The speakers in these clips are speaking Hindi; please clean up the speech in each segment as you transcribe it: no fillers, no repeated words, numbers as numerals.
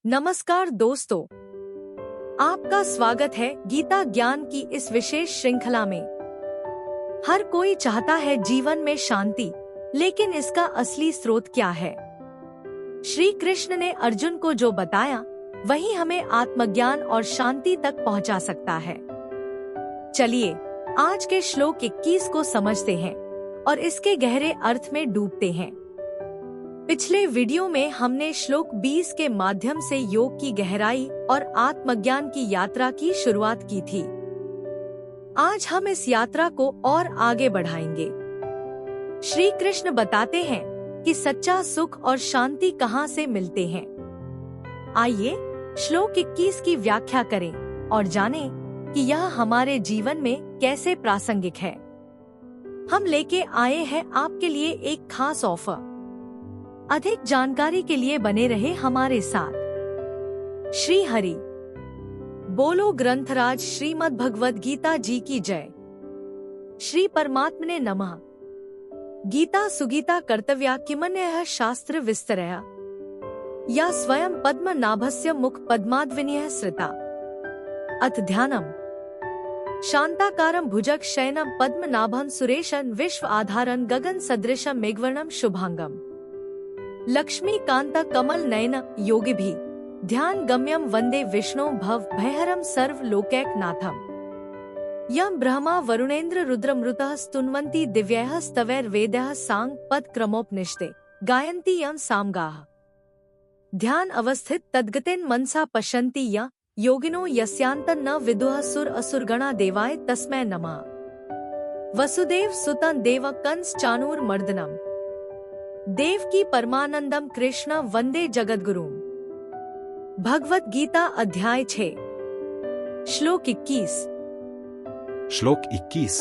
नमस्कार दोस्तों, आपका स्वागत है गीता ज्ञान की इस विशेष श्रृंखला में। हर कोई चाहता है जीवन में शांति, लेकिन इसका असली स्रोत क्या है? श्री कृष्ण ने अर्जुन को जो बताया, वही हमें आत्मज्ञान और शांति तक पहुंचा सकता है। चलिए आज के श्लोक 21 को समझते हैं और इसके गहरे अर्थ में डूबते हैं। पिछले वीडियो में हमने श्लोक 20 के माध्यम से योग की गहराई और आत्मज्ञान की यात्रा की शुरुआत की थी। आज हम इस यात्रा को और आगे बढ़ाएंगे। श्री कृष्ण बताते हैं कि सच्चा सुख और शांति कहाँ से मिलते हैं। आइए श्लोक 21 की व्याख्या करें और जानें कि यह हमारे जीवन में कैसे प्रासंगिक है। हम लेके आए हैं आपके लिए एक खास ऑफर। अधिक जानकारी के लिए बने रहे हमारे साथ। श्री हरि बोलो। ग्रंथराज श्रीमद् भगवद गीता जी की जय। श्री परमात्मने नमः। गीता सुगीता कर्तव्या किमन्यः शास्त्र विस्तरया या स्वयं पद्म नाभस्य मुख पद्माद्विनीयः श्रिता। अथ ध्यानम्। शांताकारं भुजग शयनं पद्मनाभं सुरेशं विश्व आधारं गगन सदृशं मेघवर्णं शुभांगम। लक्ष्मीकांत कमल नयन योगिभिः ध्यान गम्यम वंदे विष्णु भव भयहरम सर्व लोकैकनाथम। यम ब्रह्मा वरुणेन्द्र रुद्रमृतः स्तुन्वन्ति दिव्यैः स्तवैर्वेदैः सांग पद क्रमोपनिषदे गायन्ति यं सामगाः। ध्यान अवस्थित तद्गतेन मनसा पश्यन्ति यं योगिनो यस्यान्तं न विदुः सुर असुरगणा देवाय तस्मै नमः। वसुदेव सुतं देव कंस चाणूरमर्दनम् देवकी परमानंदम कृष्ण वंदे जगद्गुरुम। भगवत गीता अध्याय 6 श्लोक 21। श्लोक 21।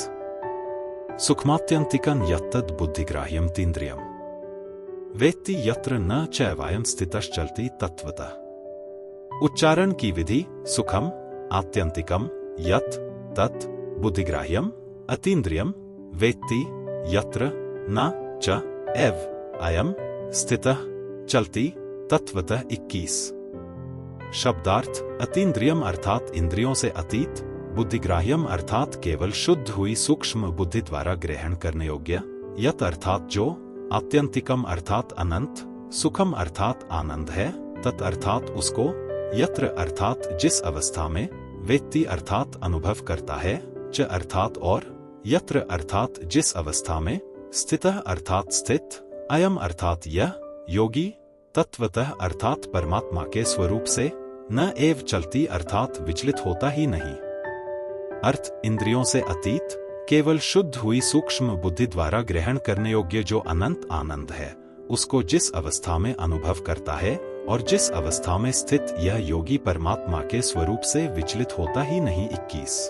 सुखमात्यंतिकं यत्तद् बुद्धिग्राह्यं तीन्द्रियम् वेत्ति यत्र न चैवायं स्थितश्चलति तत्वतः। उच्चारण की विधि। सुखम आत्यंतिकम यत् तत् बुद्धिग्राह्यम अतीन्द्रियम वेत्ति यत्र न च एव अयम स्थितः चलति तत्वतः। 21। शब्दार्थ। अतीन्द्रियम अर्थात इंद्रियों से अतीत, बुद्धिग्राह्यम अर्थात केवल शुद्ध हुई सूक्ष्म बुद्धि द्वारा ग्रहण करने योग्य, यत अर्थात जो, आत्यंतिकम अर्थात अनंत, सुखम अर्थात आनंद है, तत् अर्थात उसको, यत्र अर्थात जिस अवस्था में, वेत्ति अर्थात अनुभव करता है, च अर्थात और, यत्र अर्थात जिस अवस्था में, स्थितः अर्थात स्थित, अयम अर्थात यह, योगी, तत्वतः अर्थात परमात्मा के स्वरूप से, न एव चलती अर्थात विचलित होता ही नहीं। अर्थ। इंद्रियों से अतीत, केवल शुद्ध हुई सूक्ष्म बुद्धि द्वारा ग्रहण करने योग्य जो अनंत आनंद है, उसको जिस अवस्था में अनुभव करता है और जिस अवस्था में स्थित यह योगी परमात्मा के स्वरूप से विचलित होता ही नहीं। 21।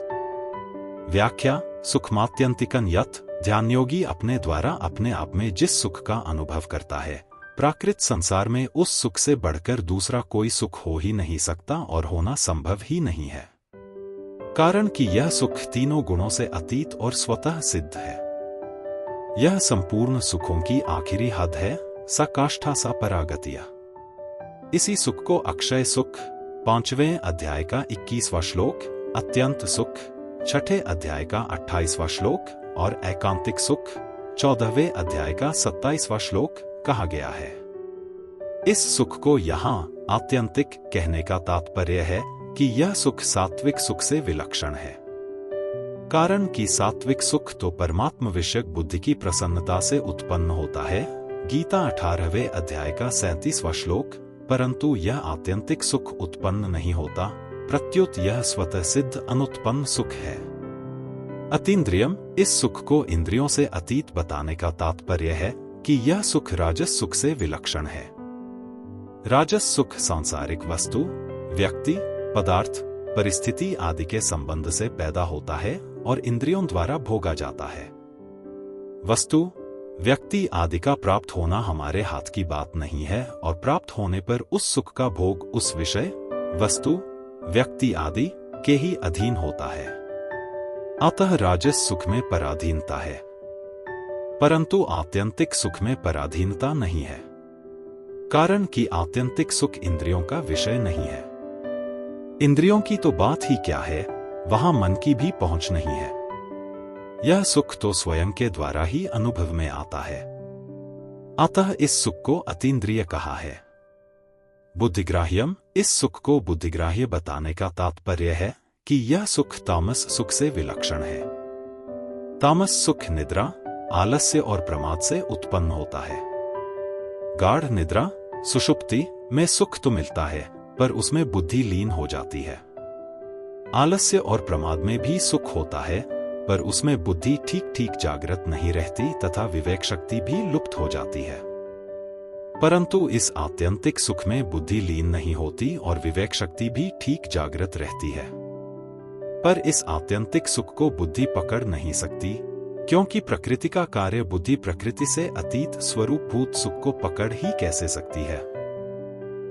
व्याख्या। सुखमात्यंतिकं यत् ध्यानयोगी अपने द्वारा अपने आप में जिस सुख का अनुभव करता है, प्राकृत संसार में उस सुख से बढ़कर दूसरा कोई सुख हो ही नहीं सकता और होना संभव ही नहीं है, कारण कि यह सुख तीनों गुणों से अतीत और स्वतः सिद्ध है। यह संपूर्ण सुखों की आखिरी हद है, सा काष्ठा सा परागतिया। इसी सुख को अक्षय सुख 5वें अध्याय का 21वां श्लोक, अत्यंत सुख 6ठे अध्याय का 28वां श्लोक और एकांतिक सुख 14वें अध्याय का 27वां श्लोक कहा गया है। इस सुख को यहाँ आत्यंतिक कहने का तात्पर्य है कि यह सुख सात्विक सुख से विलक्षण है, कारण कि सात्विक सुख तो परमात्म विषयक बुद्धि की प्रसन्नता से उत्पन्न होता है। गीता 18वें अध्याय का 37वां श्लोक। परंतु यह आत्यंतिक सुख उत्पन्न नहीं होता, प्रत्युत यह स्वतः सिद्ध अनुत्पन्न सुख है। अतीन्द्रियम। इस सुख को इंद्रियों से अतीत बताने का तात्पर्य है कि यह सुख राजस सुख से विलक्षण है। राजस सुख सांसारिक वस्तु, व्यक्ति, पदार्थ, परिस्थिति आदि के संबंध से पैदा होता है और इंद्रियों द्वारा भोगा जाता है। वस्तु, व्यक्ति आदि का प्राप्त होना हमारे हाथ की बात नहीं है और प्राप्त होने पर उस सुख का भोग उस विषय, वस्तु, व्यक्ति आदि के ही अधीन होता है। अतः राजस सुख में पराधीनता है, परंतु आत्यंतिक सुख में पराधीनता नहीं है। कारण कि आत्यंतिक सुख इंद्रियों का विषय नहीं है। इंद्रियों की तो बात ही क्या है, वहां मन की भी पहुंच नहीं है। यह सुख तो स्वयं के द्वारा ही अनुभव में आता है। अतः इस सुख को अतीन्द्रिय कहा है। बुद्धिग्राह्यम, इस सुख को बुद्धिग्राह्य बताने का तात्पर्य है कि यह सुख तामस सुख से विलक्षण है। तामस सुख निद्रा, आलस्य और प्रमाद से उत्पन्न होता है। गाढ़ निद्रा, सुषुप्ति में सुख तो मिलता है, पर उसमें बुद्धि लीन हो जाती है। आलस्य और प्रमाद में भी सुख होता है, पर उसमें बुद्धि ठीक ठीक जागृत नहीं रहती तथा विवेक शक्ति भी लुप्त हो जाती है। परंतु इस आत्यंतिक सुख में बुद्धि लीन नहीं होती और विवेक शक्ति भी ठीक जागृत रहती है। पर इस आत्यंतिक सुख को बुद्धि पकड़ नहीं सकती, क्योंकि प्रकृति का कार्य बुद्धि प्रकृति से अतीत स्वरूपभूत सुख को पकड़ ही कैसे सकती है।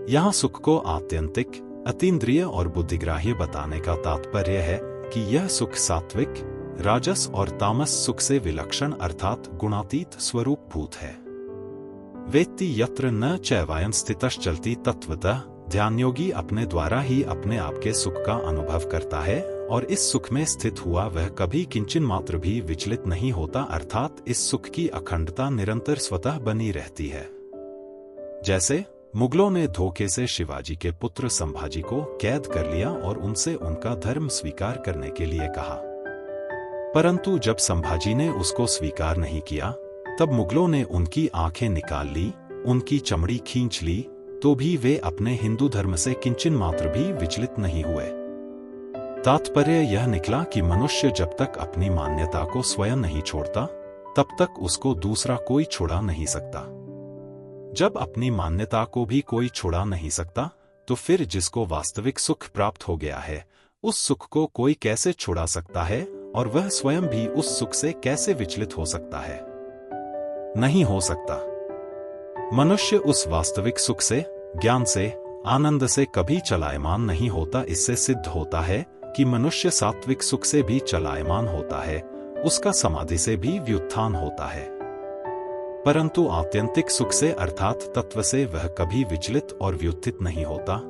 यहाँ सुख को आत्यंतिक, अतीन्द्रिय और बुद्धिग्राह्य बताने का तात्पर्य है कि यह सुख सात्विक, राजस और तामस सुख से विलक्षण अर्थात गुणातीत स्वरूपभूत है। वेत्ति यत्र न चैवायं स्थितश्चलति तत्वतः, ध्यानयोगी अपने द्वारा ही अपने आप के सुख का अनुभव करता है और इस सुख में स्थित हुआ वह कभी किंचन मात्र भी विचलित नहीं होता, अर्थात इस सुख की अखंडता निरंतर स्वतः बनी रहती है। जैसे मुगलों ने धोखे से शिवाजी के पुत्र संभाजी को कैद कर लिया और उनसे उनका धर्म स्वीकार करने के लिए कहा, परंतु जब संभाजी ने उसको स्वीकार नहीं किया, तब मुगलों ने उनकी आंखें निकाल ली, उनकी चमड़ी खींच ली, तो भी वे अपने हिंदू धर्म से किंचन मात्र भी विचलित नहीं हुए। तात्पर्य यह निकला कि मनुष्य जब तक अपनी मान्यता को स्वयं नहीं छोड़ता, तब तक उसको दूसरा कोई छुड़ा नहीं सकता। जब अपनी मान्यता को भी कोई छुड़ा नहीं सकता, तो फिर जिसको वास्तविक सुख प्राप्त हो गया है, उस सुख को कोई कैसे छुड़ा सकता है और वह स्वयं भी उस सुख से कैसे विचलित हो सकता है? नहीं हो सकता। मनुष्य उस वास्तविक सुख से, ज्ञान से, आनंद से कभी चलायमान नहीं होता। इससे सिद्ध होता है कि मनुष्य सात्विक सुख से भी चलायमान होता है, उसका समाधि से भी व्युत्थान होता है। परंतु आत्यंतिक सुख से अर्थात तत्व से वह कभी विचलित और व्युत्थित नहीं होता,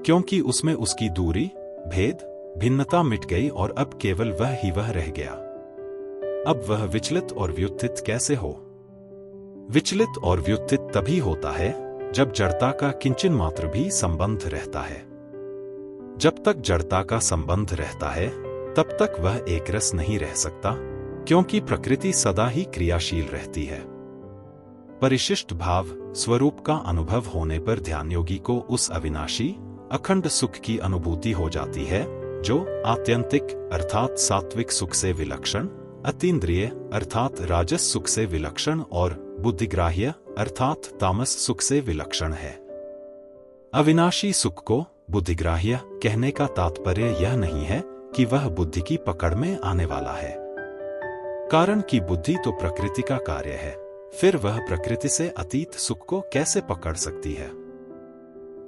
क्योंकि उसमें उसकी दूरी, भेद, भिन्नता मिट गई और अब केवल वह ही वह रह गया। अब वह विचलित और व्युत्थित कैसे हो? विचलित और व्युत्थित तभी होता है जब जड़ता का किंचन मात्र भी संबंध रहता है। जब तक जड़ता का संबंध रहता है, तब तक वह एक रस नहीं रह सकता, क्योंकि प्रकृति सदा ही क्रियाशील रहती है। परिशिष्ट भाव स्वरूप का अनुभव होने पर ध्यानयोगी को उस अविनाशी, अखंड सुख की अनुभूति हो जाती है, जो आत्यंतिक अर्थात सात्विक सुख से विलक्षण, अतीन्द्रिय अर्थात राजस सुख से विलक्षण और बुद्धिग्राह्य अर्थात तामस सुख से विलक्षण है। अविनाशी सुख को बुद्धिग्राह्य कहने का तात्पर्य यह नहीं है कि वह बुद्धि की पकड़ में आने वाला है, कारण कि बुद्धि तो प्रकृति का कार्य है, फिर वह प्रकृति से अतीत सुख को कैसे पकड़ सकती है?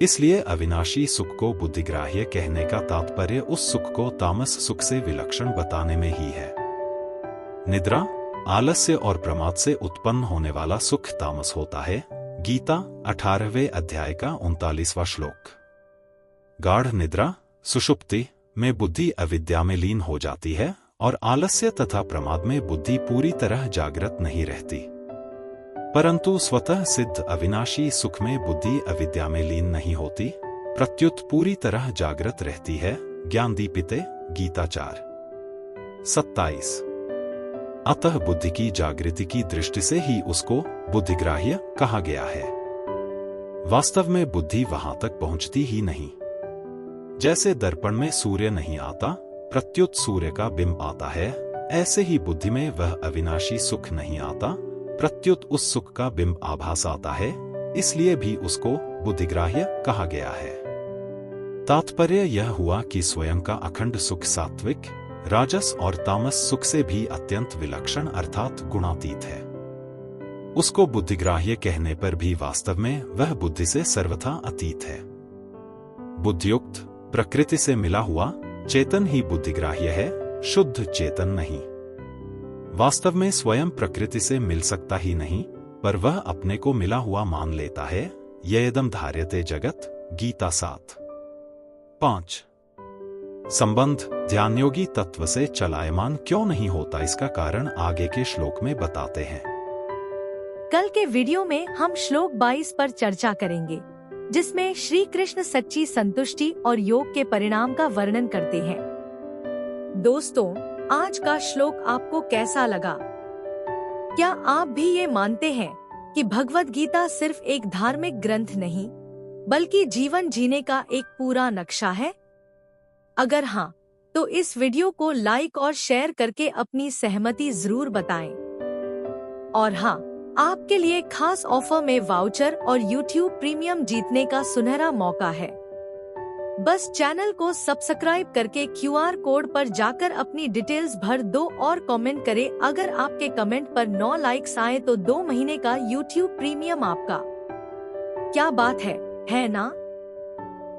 इसलिए अविनाशी सुख को बुद्धिग्राह्य कहने का तात्पर्य उस सुख को तामस सुख से विलक्षण बताने में ही है। निद्रा, आलस्य और प्रमाद से उत्पन्न होने वाला सुख तामस होता है। गीता 18वें अध्याय का 39वां श्लोक। गाढ़ निद्रा, सुषुप्ति में बुद्धि अविद्या में लीन हो जाती है और आलस्य तथा प्रमाद में बुद्धि पूरी तरह जागृत नहीं रहती। परंतु स्वतः सिद्ध अविनाशी सुख में बुद्धि अविद्या में लीन नहीं होती, प्रत्युत पूरी तरह जागृत रहती है। ज्ञानदीपिते गीता 4:27। अतः बुद्धि की जागृति की दृष्टि से ही उसको बुद्धिग्राह्य कहा गया है। वास्तव में बुद्धि वहां तक पहुंचती ही नहीं। जैसे दर्पण में सूर्य नहीं आता, प्रत्युत सूर्य का बिंब आता है, ऐसे ही बुद्धि में वह अविनाशी सुख नहीं आता, प्रत्युत उस सुख का बिंब आभास आता है, इसलिए भी उसको बुद्धिग्राह्य कहा गया है। तात्पर्य यह हुआ कि स्वयं का अखंड सुख सात्विक, राजस और तामस सुख से भी अत्यंत विलक्षण अर्थात गुणातीत है। उसको बुद्धिग्राह्य कहने पर भी वास्तव में वह बुद्धि से सर्वथा अतीत है। बुद्धियुक्त, प्रकृति से मिला हुआ चेतन ही बुद्धिग्राह्य है, शुद्ध चेतन नहीं। वास्तव में स्वयं प्रकृति से मिल सकता ही नहीं, पर वह अपने को मिला हुआ मान लेता है, येदम धार्यते जगत, गीता 7। 5। संबंध ध्यानयोगी तत्व से चलायमान क्यों नहीं होता, इसका कारण आगे के श्लोक में बताते हैं। कल के वीडियो में हम श्लोक 22 पर चर्चा करेंगे, जिसमें श्री कृष्ण सच्ची संतुष्टि और योग के परिणाम का वर्णन करते हैं। दोस्तों, आज का श्लोक आपको कैसा लगा? क्या आप भी ये मानते हैं कि भगवद गीता सिर्फ एक धार्मिक ग्रंथ नहीं, बल्कि जीवन जीने का एक पूरा नक्शा है? अगर हाँ, तो इस वीडियो को लाइक और शेयर करके अपनी सहमति जरूर बताएं। और हाँ, आपके लिए खास ऑफर में वाउचर और YouTube प्रीमियम जीतने का सुनहरा मौका है। बस चैनल को सब्सक्राइब करके QR कोड पर जाकर अपनी डिटेल्स भर दो और कमेंट करें। अगर आपके कमेंट पर 9 लाइक्स आए तो 2 महीने का YouTube प्रीमियम आपका। क्या बात है ना?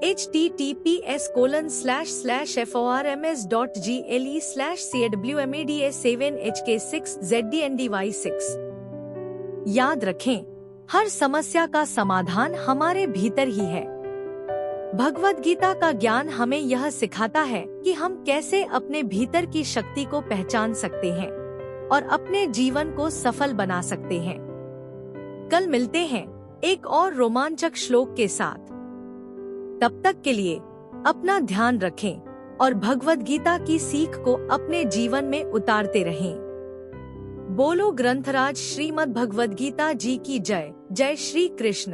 https://forms.gle/cwmada7hk6zdndy6। याद रखें, हर समस्या का समाधान हमारे भीतर ही है। भगवद गीता का ज्ञान हमें यह सिखाता है कि हम कैसे अपने भीतर की शक्ति को पहचान सकते हैं और अपने जीवन को सफल बना सकते हैं। कल मिलते हैं एक और रोमांचक श्लोक के साथ। तब तक के लिए अपना ध्यान रखें और भगवद गीता की सीख को अपने जीवन में उतारते रहें। बोलो ग्रंथराज श्रीमद् भगवद गीता जी की जय। जय श्री कृष्ण।